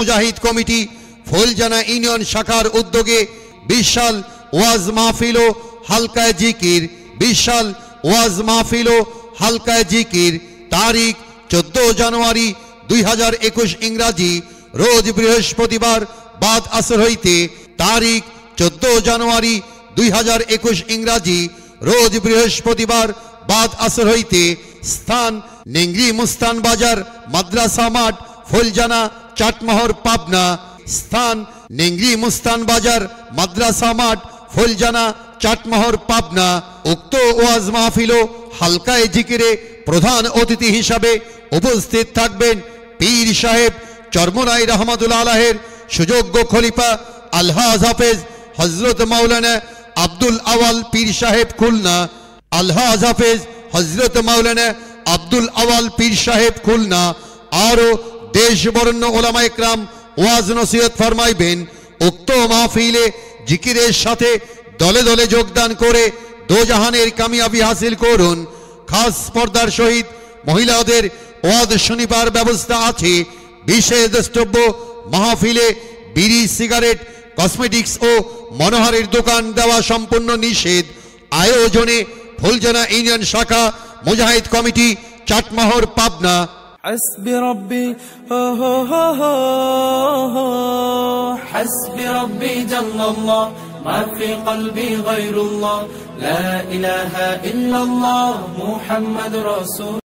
মুজাহিদ committee ফুলজানা union শাখার উদ্যোগে বিশাল ওয়াজ মাহফিল ও হালকায়ে জিকির বিশাল ওয়াজ মাহফিল ও হালকায়ে জিকির তারিখ 14 জানুয়ারি 2021 ইংরাজি রোজ বৃহস্পতিবার বাদ আসর হইতে তারিখ 14 জানুয়ারি 2021 ইংরাজি রোজ বৃহস্পতিবার বাদ আসর হইতে স্থান নেংরি মুস্তান বাজার মাদ্রাসা মাঠ ফুলজানা চাটমোহর পাবনা স্থান নেংরি মুস্তান বাজার মাদ্রাসা মাঠ ফুলজানা চাটমোহর পাবনা উক্ত ওয়াজ মাহফিল ও হালকায়ে জিকিরে প্রধান অতিথি হিসাবে উপস্থিত থাকবেন পীর সাহেব চরমোনাই রহমাতুল্লাহ আলাইহির সুযোগ্য খলিফা আলহাজ হাফেজ হযরত মাওলানা আব্দুল আওয়াল পীর সাহেব খুলনা আলহাজ হাফেজ হযরত মাওলানা আব্দুল আওয়াল পীর সাহেব খুলনা আর দেশ বরেণ্য উলামা ইকরাম ওয়াজ নসিহত ফরমাইবেন উক্ত মাহফিলে জিকিরের সাথে দলে দলে যোগদান করে দোজাহানের কামিয়াবি হাসিল করুন। খাস পর্দার সহিত মহিলাদের ওয়াজ শুনিবার ব্যবস্থা আছে। বিশেষ দ্রষ্টব্য মাহফিলে বিড়ি সিগারেট কসমেটিক্স ও মনোহারের দোকান দেওয়া সম্পূর্ণ নিষেধ। আয়োজনে ফুলজানা ইউনিয়ন শাখা মুজাহিদ কমিটি চাটমোহর পাবনা। حسبي ربي حسبي ربي جل الله ما في قلبي غير الله لا إله إلا الله محمد رسول